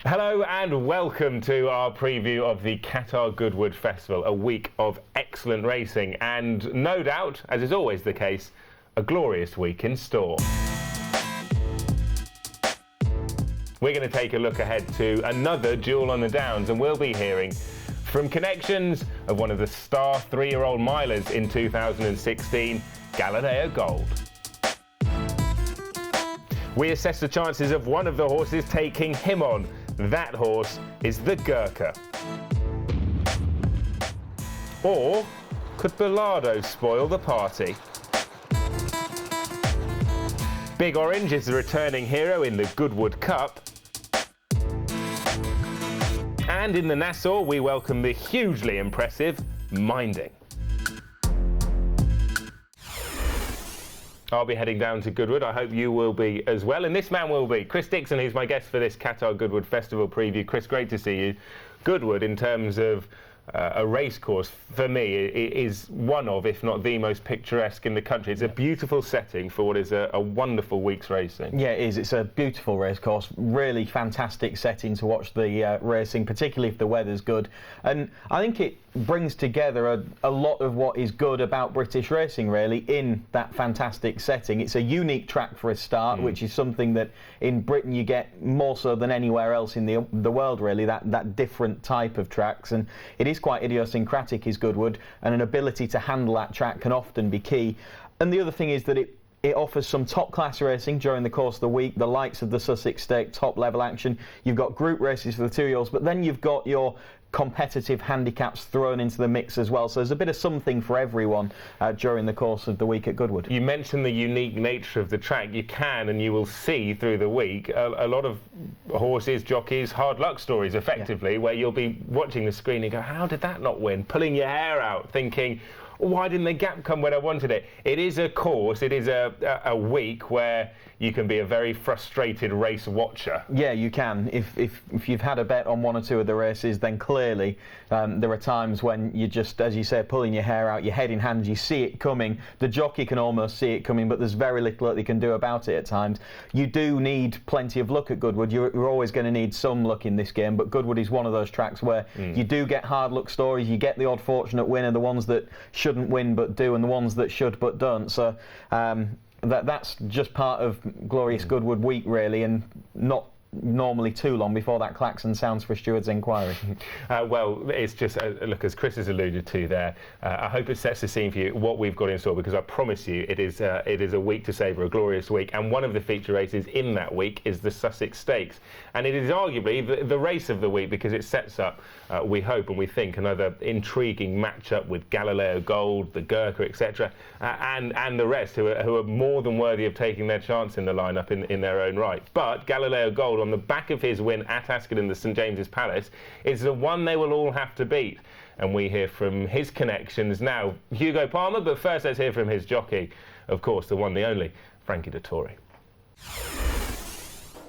Hello and welcome to our preview of the Qatar Goodwood Festival, a week of excellent racing and no doubt, as is always the case, a glorious week in store. We're going to take a look ahead to another duel on the Downs, and we'll be hearing from connections of one of the star 3-year-old milers in 2016, Galileo Gold. We assess the chances of one of the horses taking him on. That horse is the Gurkha. Or could Bilardo spoil the party? Big Orange is the returning hero in the Goodwood Cup. And in the Nassau, we welcome the hugely impressive Minding. I'll be heading down to Goodwood. I hope you will be as well. And this man will be Chris Dixon, who's my guest for this Qatar Goodwood Festival preview. Chris, great to see you. Goodwood, in terms of a racecourse, for me, is one of, if not the most picturesque in the country. It's a beautiful setting for what is a wonderful week's racing. Yeah, it is. It's a beautiful racecourse. Really fantastic setting to watch the racing, particularly if the weather's good. And I think it brings together a lot of what is good about British racing, really, in that fantastic setting. It's a unique track for a start, which is something that in Britain you get more so than anywhere else in the world, really, that different type of tracks. And it is quite idiosyncratic, is Goodwood, and an ability to handle that track can often be key. And the other thing is that it offers some top-class racing during the course of the week, the likes of the Sussex Stakes, top-level action. You've got group races for the 2-year-olds, but then you've got your competitive handicaps thrown into the mix as well. So there's a bit of something for everyone during the course of the week at Goodwood. You mentioned the unique nature of the track. You can and you will see through the week a lot of horses, jockeys, hard luck stories, effectively, where you'll be watching the screen and go, how did that not win? Pulling your hair out, thinking, why didn't the gap come when I wanted it? It is a course, it is a week where you can be a very frustrated race watcher. Yeah, you can. If you've had a bet on one or two of the races, then clearly there are times when you just, as you say, pulling your hair out, your head in hand, you see it coming. The jockey can almost see it coming, but there's very little that they can do about it at times. You do need plenty of luck at Goodwood. You're always going to need some luck in this game, but Goodwood is one of those tracks where you do get hard luck stories, you get the odd fortunate winner, the ones that shouldn't win but do, and the ones that should but don't. So that's just part of glorious Goodwood week, really, and not normally too long before that klaxon sounds for steward's inquiry. Well, it's just, look, as Chris has alluded to there, I hope it sets the scene for you what we've got in store, because I promise you it is a week to savour, a glorious week, and one of the feature races in that week is the Sussex Stakes, and it is arguably the race of the week, because it sets up, we hope and we think, another intriguing matchup with Galileo Gold, the Gurkha, etc., and the rest who are more than worthy of taking their chance in the lineup in their own right. But Galileo Gold, on the back of his win at Ascot in the St James's Palace, is the one they will all have to beat. And we hear from his connections now, Hugo Palmer, but first let's hear from his jockey, of course, the one, the only, Frankie Dettori.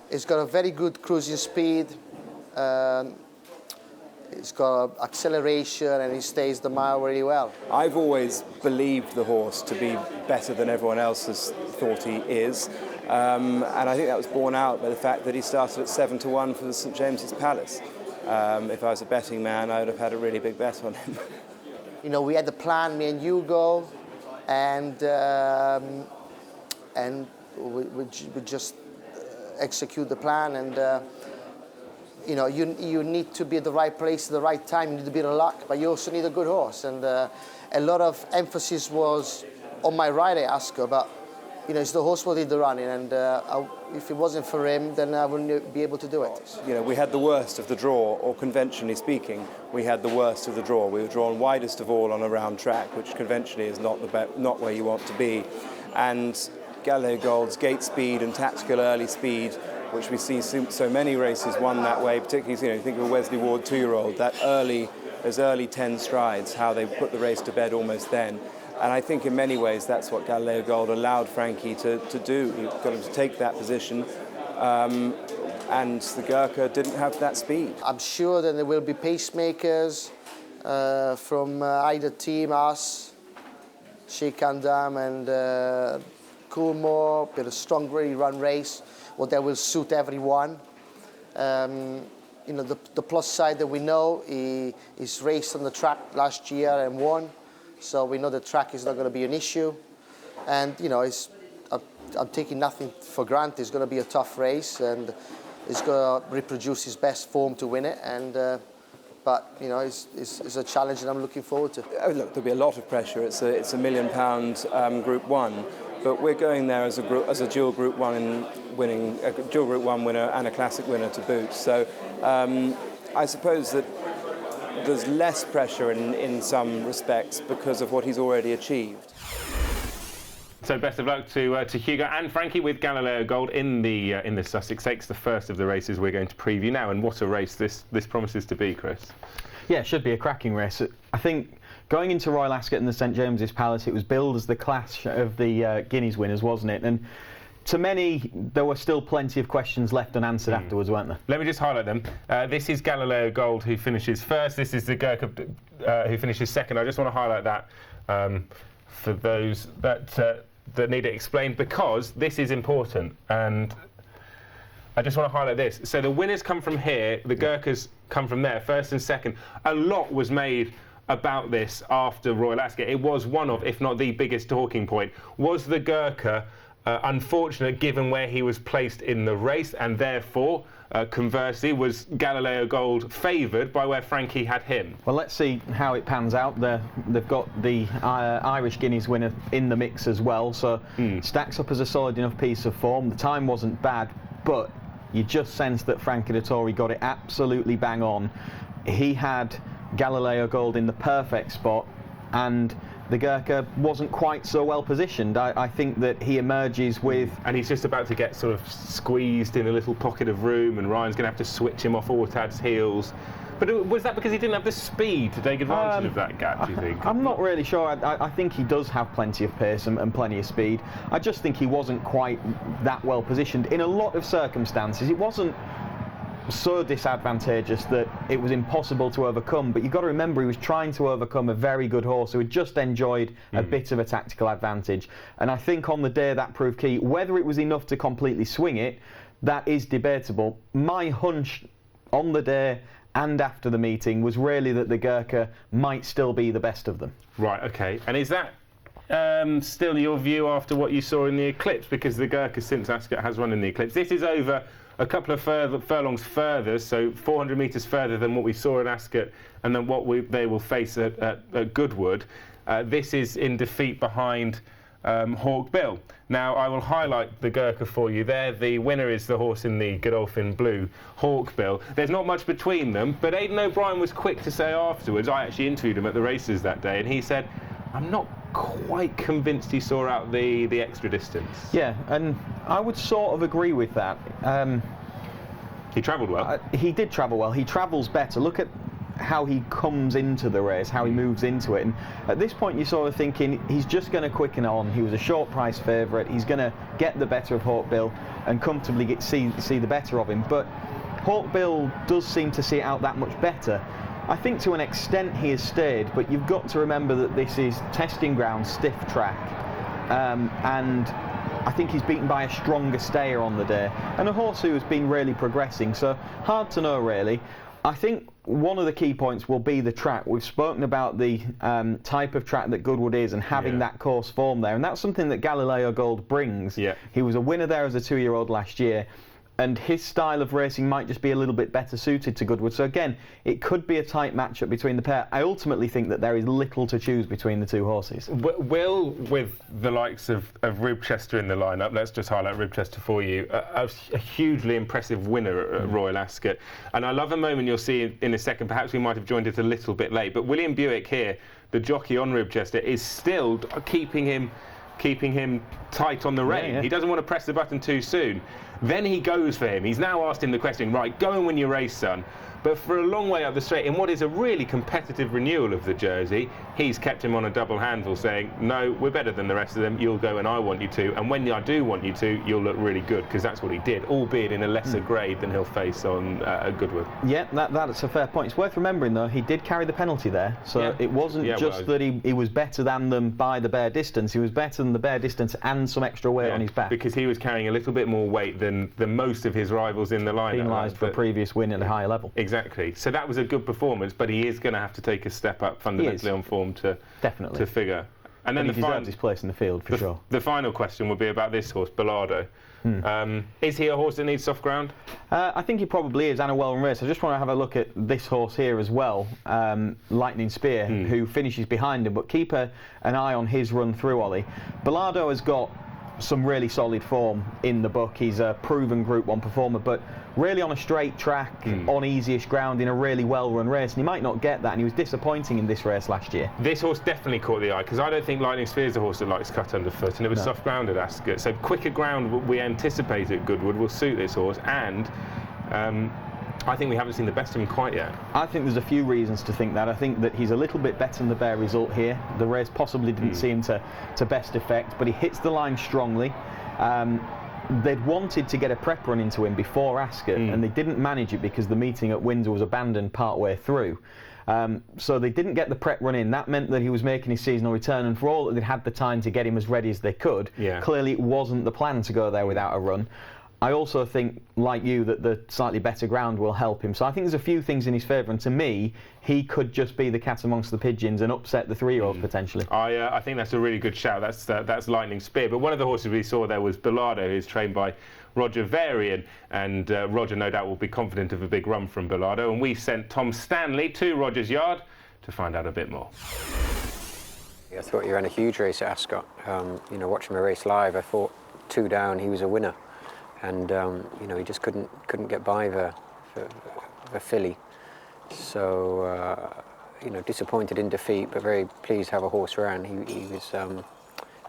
It's got a very good cruising speed, it's got acceleration, and he stays the mile really well. I've always believed the horse to be better than everyone else has thought he is. And I think that was borne out by the fact that he started at 7-1 for the St James's Palace. If I was a betting man, I would have had a really big bet on him. You know, we had the plan, me and Hugo, and we just execute the plan. And you know, you need to be at the right place at the right time. You need a bit of luck, but you also need a good horse. And a lot of emphasis was on my rider, Ascot, but you know, it's the horse who did the running, and if it wasn't for him, then I wouldn't be able to do it. You know, we had the worst of the draw, or conventionally speaking, we had the worst of the draw. We were drawn widest of all on a round track, which conventionally is not where you want to be. And Galileo Gold's gate speed and tactical early speed, which we see so many races won that way, particularly, you know, you think of a Wesley Ward 2-year-old, those early 10 strides, how they put the race to bed almost then. And I think in many ways that's what Galileo Gold allowed Frankie to do. He got him to take that position, and the Gurkha didn't have that speed. I'm sure that there will be pacemakers from either team, us, Sheikh Andam and Coolmore, bit of strong, really run race, what that will suit everyone. you know, the plus side that we know, he's raced on the track last year and won, so we know the track is not going to be an issue. And you know, I'm taking nothing for granted. It's going to be a tough race, and he's going to reproduce his best form to win it. And but you know, it's a challenge that I'm looking forward to. Oh, look, there'll be a lot of pressure. It's a £1 million Group 1, but we're going there as a dual Group 1 and winning a dual Group 1 winner and a classic winner to boot. So I suppose that there's less pressure in some respects because of what he's already achieved. So best of luck to Hugo and Frankie with Galileo Gold in the Sussex Stakes, the first of the races we're going to preview now. And what a race this promises to be, Chris. Yeah, it should be a cracking race. I think going into Royal Ascot and the St James's Palace, it was billed as the clash of the Guineas winners, wasn't it? And to many, there were still plenty of questions left unanswered afterwards, weren't there? Let me just highlight them. This is Galileo Gold, who finishes first. This is the Gurkha, who finishes second. I just want to highlight that for those that need it explained, because this is important. And I just want to highlight this. So the winners come from here, the Gurkhas come from there, first and second. A lot was made about this after Royal Ascot. It was one of, if not the biggest talking point. Was the Gurkha unfortunate given where he was placed in the race, and therefore, conversely, was Galileo Gold favoured by where Frankie had him? Well, let's see how it pans out. They've got the Irish Guineas winner in the mix as well, so stacks up as a solid enough piece of form. The time wasn't bad, but you just sense that Frankie Dettori got it absolutely bang on. He had Galileo Gold in the perfect spot, and the Gurkha wasn't quite so well positioned. I think that he emerges with... And he's just about to get sort of squeezed in a little pocket of room, and Ryan's going to have to switch him off Ortad's heels. But was that because he didn't have the speed to take advantage of that gap, do you think? I'm not really sure. I think he does have plenty of pace and plenty of speed. I just think he wasn't quite that well positioned. In a lot of circumstances, it wasn't so disadvantageous that it was impossible to overcome, but you've got to remember he was trying to overcome a very good horse who had just enjoyed a bit of a tactical advantage, and I think on the day that proved key. Whether it was enough to completely swing it, that is debatable. My hunch on the day and after the meeting was really that the Gurkha might still be the best of them. Right, okay. And is that still your view after what you saw in the Eclipse? Because the Gurkha since Ascot has run in the Eclipse. This is over a couple of furlongs further, so 400 metres further than what we saw at Ascot and then what they will face at Goodwood. This is in defeat behind Hawk Bill. Now, I will highlight the Gurkha for you there. The winner is the horse in the Godolphin Blue, Hawk Bill. There's not much between them, but Aidan O'Brien was quick to say afterwards, I actually interviewed him at the races that day, and he said, I'm not quite convinced he saw out the extra distance. Yeah, and I would sort of agree with that. He travelled well. He did travel well. He travels better. Look at how he comes into the race, how he moves into it. And at this point, you're sort of thinking he's just going to quicken on. He was a short price favourite. He's going to get the better of Hawk Bill and comfortably see the better of him. But Hawk Bill does seem to see it out that much better. I think to an extent he has stayed, but you've got to remember that this is testing ground, stiff track, and I think he's beaten by a stronger stayer on the day, and a horse who has been really progressing, so hard to know really. I think one of the key points will be the track. We've spoken about the type of track that Goodwood is and having that course form there, and that's something that Galileo Gold brings. Yeah. He was a winner there as a 2-year-old last year, and his style of racing might just be a little bit better suited to Goodwood. So again, it could be a tight matchup between the pair. I ultimately think that there is little to choose between the two horses. Will, with the likes of Ribchester in the lineup, let's just highlight Ribchester for you, a hugely impressive winner at Royal Ascot. And I love a moment you'll see in a second, perhaps we might have joined it a little bit late, but William Buick here, the jockey on Ribchester, is still keeping him tight on the rein. Yeah. He doesn't want to press the button too soon. Then he goes for him. He's now asked him the question, right, go and win your race, son. But for a long way up the straight, in what is a really competitive renewal of the jersey, he's kept him on a double handle, saying, no, we're better than the rest of them, you'll go and I want you to, and when I do want you to, you'll look really good, because that's what he did, albeit in a lesser grade than he'll face on Goodwood. Yeah, that's a fair point. It's worth remembering, though, he did carry the penalty there, so it wasn't just that he was better than them by the bare distance, he was better than the bare distance and some extra weight on his back. Because he was carrying a little bit more weight than most of his rivals in the lineup. Penalised for a previous win at a higher level. Exactly. So that was a good performance, but he is going to have to take a step up fundamentally on form to figure. And then he deserves his place in the field for sure. The final question would be about this horse, Bilardo. Is he a horse that needs soft ground? I think he probably is, and a well-run race. I just want to have a look at this horse here as well, Lightning Spear, who finishes behind him, but keep an eye on his run through, Ollie. Bilardo has got some really solid form in the book. He's a proven Group 1 performer, but really on a straight track, on easyish ground in a really well-run race, and he might not get that, and he was disappointing in this race last year. This horse definitely caught the eye, because I don't think Lightning Spear is a horse that likes cut underfoot, and it was soft ground at Ascot, so quicker ground we anticipate at Goodwood will suit this horse, and I think we haven't seen the best of him quite yet. I think there's a few reasons to think that. I think that he's a little bit better than the bare result here. The race possibly didn't see him to best effect, but he hits the line strongly. They'd wanted to get a prep run into him before Ascot, and they didn't manage it because the meeting at Windsor was abandoned partway through. So they didn't get the prep run in. That meant that he was making his seasonal return, and for all that they'd had the time to get him as ready as they could, clearly it wasn't the plan to go there without a run. I also think, like you, that the slightly better ground will help him. So I think there's a few things in his favour, and to me, he could just be the cat amongst the pigeons and upset the 3-year-olds potentially. I think that's a really good shout. That's Lightning Spear. But one of the horses we saw there was Bilardo, who's trained by Roger Varian, and Roger no doubt will be confident of a big run from Bilardo. And we sent Tom Stanley to Roger's yard to find out a bit more. I thought he ran a huge race at Ascot. You know, watching him race live, I thought 2 down, he was a winner. And you know, he just couldn't get by the filly. So you know, disappointed in defeat, but very pleased how the horse ran. He was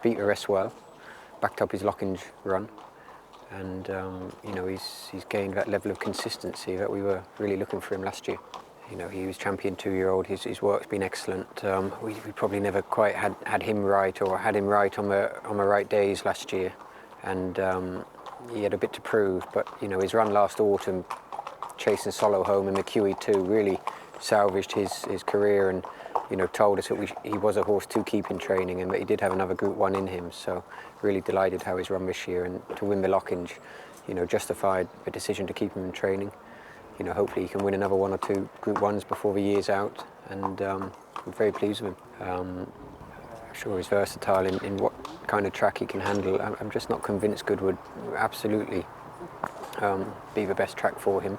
beat the rest well, backed up his Lockinge run, and you know, he's gained that level of consistency that we were really looking for him last year. You know, he was champion 2-year-old. His work's been excellent. We probably never quite had him right, or had him right on the right days last year, and he had a bit to prove, but you know, his run last autumn, chasing Solo home in the QE2, really salvaged his career, and you know, told us that he was a horse to keep in training, and that he did have another Group 1 in him. So really delighted how he's run this year, and to win the Lockinge, you know, justified the decision to keep him in training. You know, hopefully he can win another 1 or 2 Group 1s before the year's out, and I'm very pleased with him. I'm sure he's versatile in what kind of track he can handle. I'm just not convinced Goodwood absolutely be the best track for him.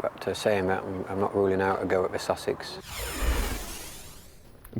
But saying that, I'm not ruling out a go at the Sussex.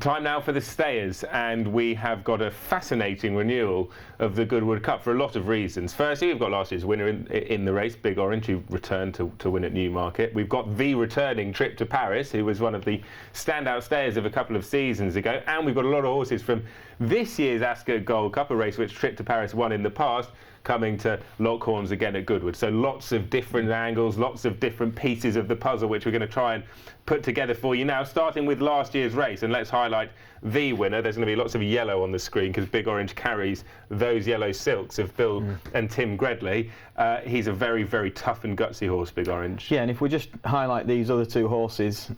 Time now for the stayers, and we have got a fascinating renewal of the Goodwood Cup for a lot of reasons. Firstly, we've got last year's winner in the race, Big Orange, who returned to win at Newmarket. We've got the returning Trip to Paris, who was one of the standout stayers of a couple of seasons ago, and we've got a lot of horses from this year's Ascot Gold Cup, a race which Trip to Paris won in the past, coming to Lockhorns again at Goodwood. So lots of different angles, lots of different pieces of the puzzle which we're going to try and put together for you now, starting with last year's race. And let's highlight the winner. There's going to be lots of yellow on the screen because Big Orange carries those yellow silks of Bill and Tim Gredley. He's a very, very tough and gutsy horse, Big Orange. Yeah, and if we just highlight these other 2 horses,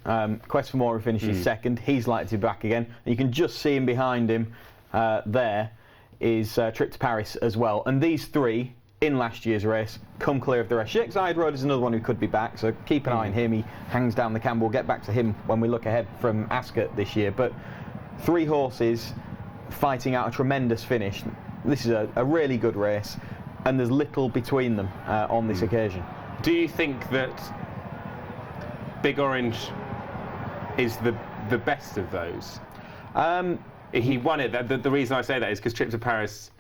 Quest for More, who finishes second, he's likely to be back again. And you can just see him behind him there is Trip to Paris as well. And these 3 in last year's race come clear of the rest. Shakeside Road is another one who could be back, so keep an eye on him. He hangs down the cam. We'll get back to him when we look ahead from Ascot this year. But 3 horses fighting out a tremendous finish. This is a really good race, and there's little between them on this occasion. Do you think that Big Orange is the best of those? He won it. The reason I say that is because Trip to Paris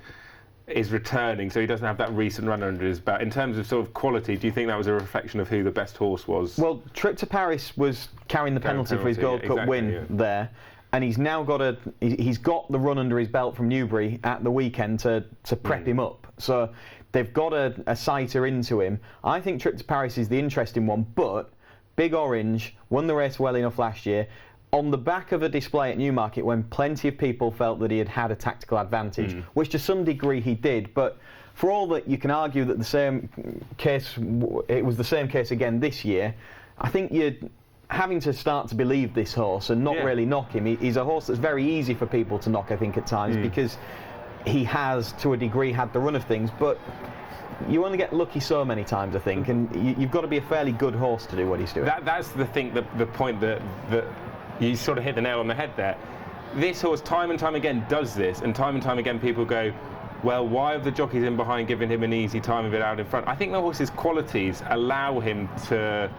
is returning, so he doesn't have that recent run under his belt. In terms of sort of quality, do you think that was a reflection of who the best horse was? Well, Trip to Paris was carrying the penalty for his Gold Cup win there, and he's now got he's got the run under his belt from Newbury at the weekend to prep him up. So they've got a sighter into him. I think Trip to Paris is the interesting one, but Big Orange won the race well enough last year, on the back of a display at Newmarket when plenty of people felt that he had a tactical advantage, which to some degree he did, but for all that you can argue that it was the same case again this year, I think you're having to start to believe this horse and not really knock him. He's a horse that's very easy for people to knock, I think, at times, because he has, to a degree, had the run of things, but you only get lucky so many times, I think, and you've got to be a fairly good horse to do what he's doing. That's the thing, the point that you sort of hit the nail on the head there. This horse, time and time again, does this, and time again people go, well, why have the jockeys in behind giving him an easy time of it out in front? I think the horse's qualities allow him to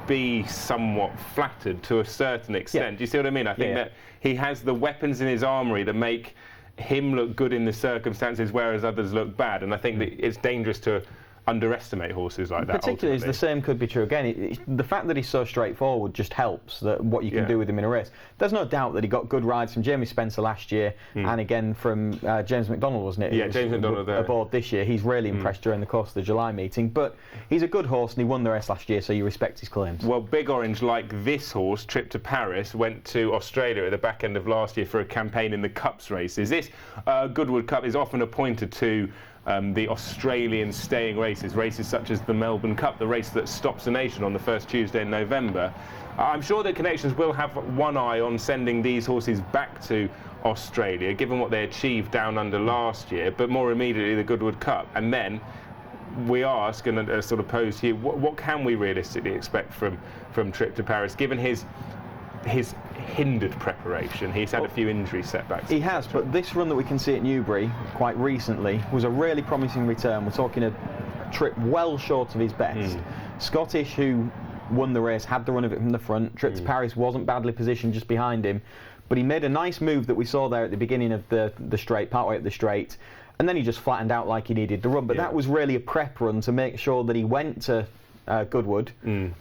be somewhat flattered to a certain extent. Do you see what I mean? I think that he has the weapons in his armoury that make him look good in the circumstances, whereas others look bad. And I think that it's dangerous to underestimate horses like that. Particularly as the same could be true again. The fact that he's so straightforward just helps that what you can do with him in a race. There's no doubt that he got good rides from Jamie Spencer last year and again from James McDonald, wasn't it? Yeah, James McDonald there. Aboard this year. He's really impressed during the course of the July meeting, but he's a good horse and he won the race last year, so you respect his claims. Well, Big Orange, like this horse, Trip to Paris, went to Australia at the back end of last year for a campaign in the Cups races. This Goodwood Cup is often appointed to the Australian staying races such as the Melbourne Cup, the race that stops the nation on the first Tuesday in November. I'm sure that Connections will have one eye on sending these horses back to Australia, given what they achieved down under last year, but more immediately the Goodwood Cup. And then we ask, and sort of pose to you, what can we realistically expect from Trip to Paris, given his hindered preparation? He's had a few injury setbacks. He has, but this run that we can see at Newbury quite recently was a really promising return. We're talking a trip well short of his best. Scottish, who won the race, had the run of it from the front. Trip to Paris wasn't badly positioned just behind him, but he made a nice move that we saw there at the beginning of the straight, partway up the straight, and then he just flattened out like he needed the run. But that was really a prep run to make sure that he went to Goodwood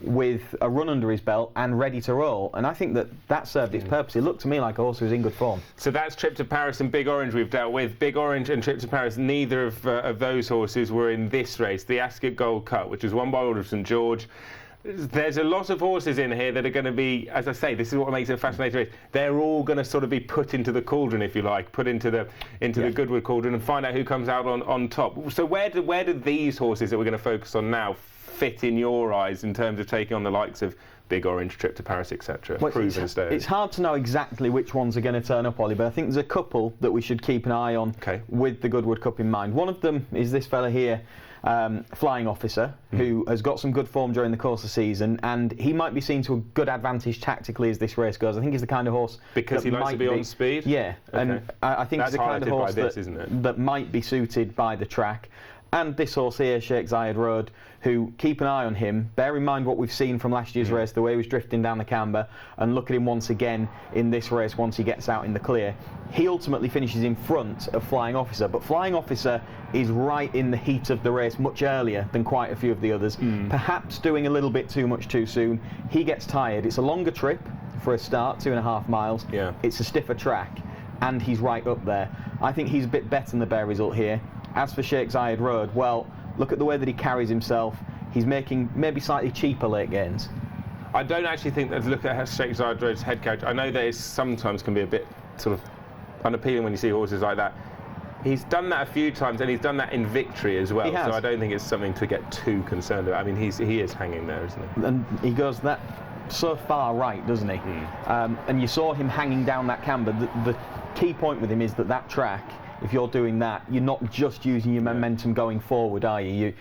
with a run under his belt and ready to roll, and I think that served its purpose. It looked to me like a horse who was in good form. So that's Trip to Paris and Big Orange we've dealt with. Big Orange and Trip to Paris, neither of those horses were in this race, the Ascot Gold Cup, which was won by Order of St George. There's a lot of horses in here that are going to be, as I say, this is what makes it a fascinating race. They're all going to sort of be put into the cauldron, if you like, put into the Goodwood cauldron, and find out who comes out on top. So where do these horses that we're going to focus on now fit in your eyes in terms of taking on the likes of Big Orange, Trip to Paris, etc.? Proven stayers. It's hard to know exactly which ones are going to turn up, Ollie, but I think there's a couple that we should keep an eye on with the Goodwood Cup in mind. One of them is this fella here, Flying Officer, who has got some good form during the course of the season, and he might be seen to a good advantage tactically as this race goes. I think he's the kind of horse because he likes to be on speed. Yeah, and I think he's the kind of horse that might be suited by the track. And this horse here, Sheikh Zayed Road, who, keep an eye on him. Bear in mind what we've seen from last year's race, the way he was drifting down the camber, and look at him once again in this race once he gets out in the clear. He ultimately finishes in front of Flying Officer, but Flying Officer is right in the heat of the race much earlier than quite a few of the others, perhaps doing a little bit too much too soon. He gets tired. It's a longer trip for a start, 2.5 miles. It's a stiffer track, and he's right up there. I think he's a bit better than the bare result here. As for Sheikh Zayed Road, well, look at the way that he carries himself. He's making maybe slightly cheaper late gains. I don't actually think that, look at Sheikh Zayed Road's head carriage. I know that it sometimes can be a bit sort of unappealing when you see horses like that. He's done that a few times, and he's done that in victory as well. So I don't think it's something to get too concerned about. I mean, he is hanging there, isn't he? And he goes that so far right, doesn't he? And you saw him hanging down that camber. The key point with him is that track, if you're doing that, you're not just using your momentum going forward, are you?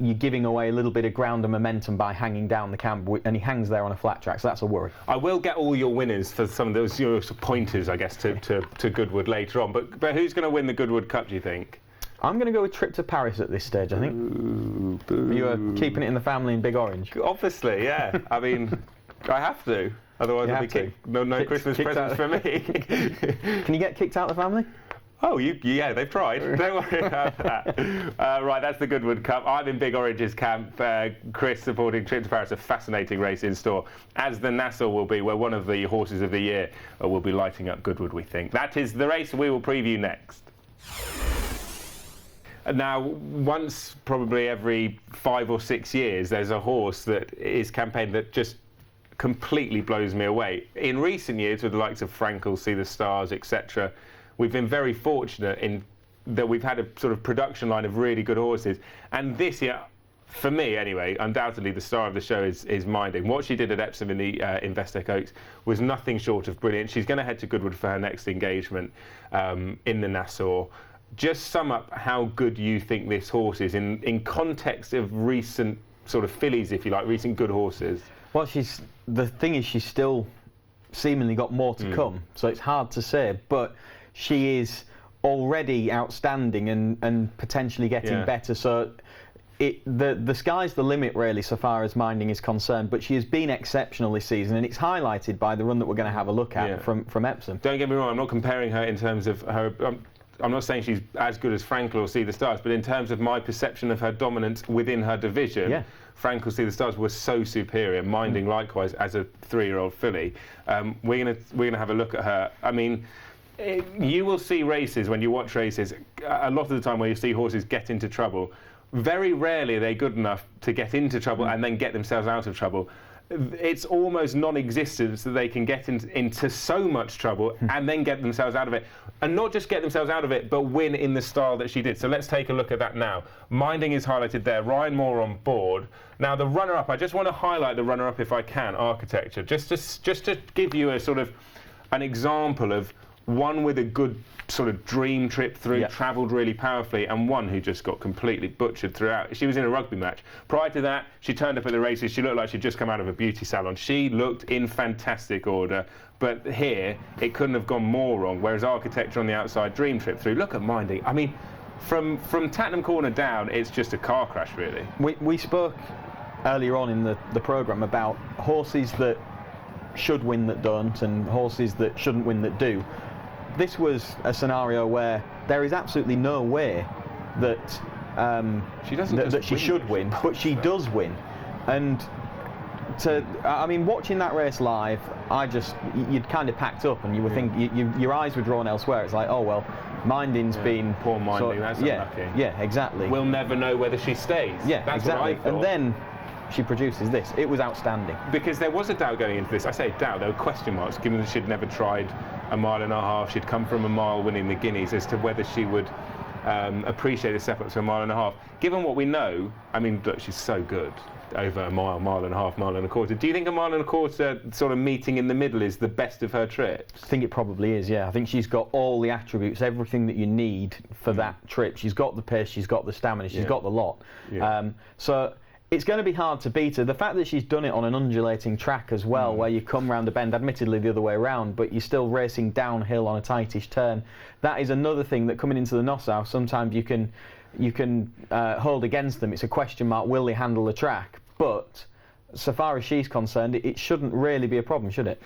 You're giving away a little bit of ground and momentum by hanging down the camber, and he hangs there on a flat track, so that's a worry. I will get all your winners for some of those your pointers, I guess, to Goodwood later on. But who's going to win the Goodwood Cup, do you think? I'm going to go with Trip to Paris at this stage, I think. Boo. You are keeping it in the family in Big Orange. Obviously, yeah. I mean, I have to. Otherwise, I'll be kicked. No Christmas presents for me. Can you get kicked out of the family? Oh, yeah, they've tried. Don't worry about that. Right, that's the Goodwood Cup. I'm in Big Orange's camp. Chris supporting Trip to Paris, a fascinating race in store, as the Nassau will be, where one of the horses of the year will be lighting up Goodwood, we think. That is the race we will preview next. Now, once probably every 5 or 6 years, there's a horse that is campaigned that just completely blows me away. In recent years, with the likes of Frankel, See the Stars, etc., we've been very fortunate in that we've had a sort of production line of really good horses. And this year, for me anyway, undoubtedly the star of the show is Minding. What she did at Epsom in the Investec Oaks was nothing short of brilliant. She's going to head to Goodwood for her next engagement in the Nassau. Just sum up how good you think this horse is in context of recent sort of fillies, if you like, recent good horses. Well, the thing is, she's still seemingly got more to come, so it's hard to say, but she is already outstanding and potentially getting better. So the sky's the limit, really, so far as Minding is concerned. But she has been exceptional this season, and it's highlighted by the run that we're going to have a look at from Epsom. Don't get me wrong, I'm not comparing her in terms of her. I'm not saying she's as good as Frankel or See the Stars, but in terms of my perception of her dominance within her division, Frankel, See the Stars were so superior. Minding likewise as a 3-year-old filly. We're gonna have a look at her. I mean, you will see races when you watch races. A lot of the time, where you see horses get into trouble, very rarely are they good enough to get into trouble and then get themselves out of trouble. It's almost non-existent that they can get into so much trouble and then get themselves out of it. And not just get themselves out of it, but win in the style that she did. So let's take a look at that now. Minding is highlighted there. Ryan Moore on board. Now the runner-up, I just want to highlight the runner-up if I can, Architecture. Just to give you a sort of an example of one with a good sort of dream trip through, travelled really powerfully, and one who just got completely butchered throughout. She was in a rugby match. Prior to that, she turned up at the races. She looked like she'd just come out of a beauty salon. She looked in fantastic order, but here it couldn't have gone more wrong. Whereas Architecture on the outside, dream trip through. Look at Minding. I mean, from Tattenham Corner down, it's just a car crash, really. We spoke earlier on in the programme about horses that should win that don't, and horses that shouldn't win that do. This was a scenario where there is absolutely no way that she should win, but she does win. And I mean, watching that race live, you'd kind of packed up, and you would think your eyes were drawn elsewhere. It's like, oh well, Minding's been poor Minding. That's unlucky. Yeah, exactly. We'll never know whether she stays. Yeah, that's exactly. What I thought. And then she produces this. It was outstanding. Because there was a doubt going into this. I say doubt, there were question marks, given that she'd never tried a mile and a half. She'd come from a mile winning the Guineas, as to whether she would appreciate the step up to a mile and a half. Given what we know, I mean, look, she's so good over a mile, mile and a half, mile and a quarter. Do you think a mile and a quarter sort of meeting in the middle is the best of her trips? I think it probably is, yeah. I think she's got all the attributes, everything that you need for that trip. She's got the pace, she's got the stamina, she's got the lot. Yeah. So it's going to be hard to beat her. The fact that she's done it on an undulating track as well, where you come round a bend, admittedly the other way around, but you're still racing downhill on a tightish turn. That is another thing that, coming into the Nassau, sometimes you can hold against them. It's a question mark, will they handle the track? But so far as she's concerned, it shouldn't really be a problem, should it?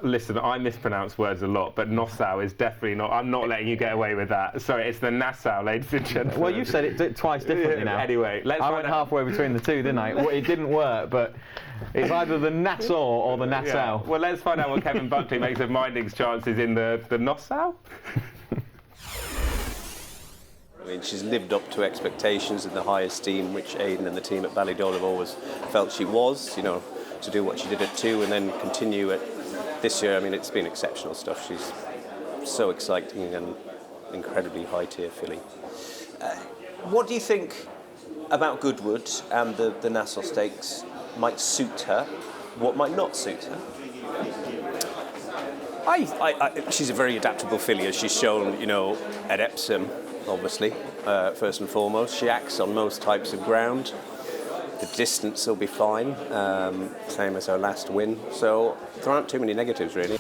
Listen, I mispronounce words a lot, but Nassau is definitely not. I'm not letting you get away with that. Sorry, it's the Nassau, ladies and gentlemen. Well, you said it twice differently now. Anyway, I went halfway between the two, didn't I? Well, it didn't work, but it's either the Nassau or the Nassau. Yeah. Well, let's find out what Kevin Buckley makes of Minding's chances in the Nassau. I mean, she's lived up to expectations in the high esteem which Aidan and the team at Ballydoyle have always felt she was, you know, to do what she did at 2 and then continue at this year. I mean, it's been exceptional stuff. She's so exciting and incredibly high-tier filly. What do you think about Goodwood and the Nassau Stakes might suit her? What might not suit her? She's a very adaptable filly, as she's shown, you know, at Epsom. Obviously, first and foremost. She acts on most types of ground. The distance will be fine, same as her last win. So there aren't too many negatives, really.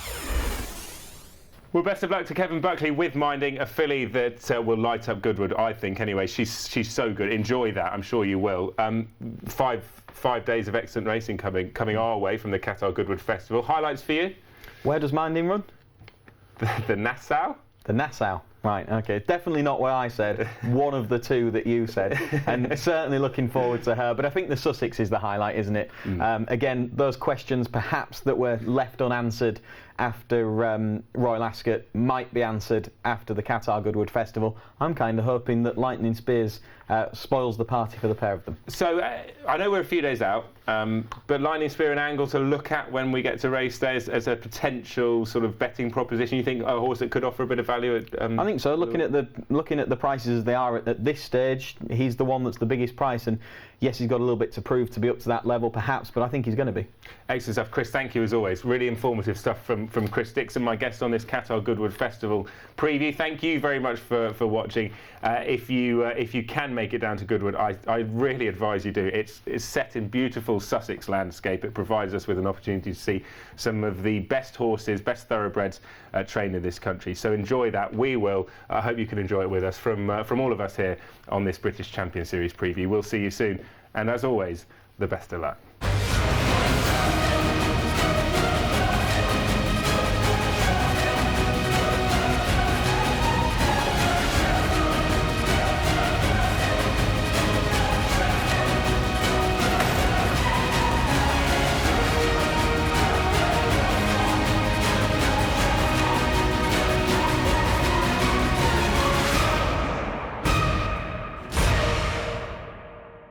Well, best of luck to Kevin Buckley with Minding, a filly that will light up Goodwood, I think, anyway. She's so good. Enjoy that, I'm sure you will. 5 days of excellent racing coming our way from the Qatar Goodwood Festival. Highlights for you? Where does Minding run? The Nassau? The Nassau. Right, okay. Definitely not what I said. One of the two that you said. And certainly looking forward to her. But I think the Sussex is the highlight, isn't it? Again, those questions perhaps that were left unanswered after Royal Ascot might be answered after the Qatar Goodwood Festival. I'm kind of hoping that Lightning Spears spoils the party for the pair of them. So I know we're a few days out, but Lightning Spear and Angle to look at when we get to race day as a potential sort of betting proposition. You think a horse that could offer a bit of value? I think so. Looking at the prices as they are at this stage, he's the one that's the biggest price. And yes, he's got a little bit to prove to be up to that level, perhaps, but I think he's going to be. Excellent stuff, Chris. Thank you as always. Really informative stuff from Chris Dixon, my guest on this Qatar Goodwood Festival preview. Thank you very much for watching. If you can make it down to Goodwood, I really advise you do. It's set in beautiful Sussex landscape. It provides us with an opportunity to see some of the best horses, best thoroughbreds trained in this country. So enjoy that. We will. I hope you can enjoy it with us from all of us here on this British Champions Series preview. We'll see you soon. And as always, the best of luck.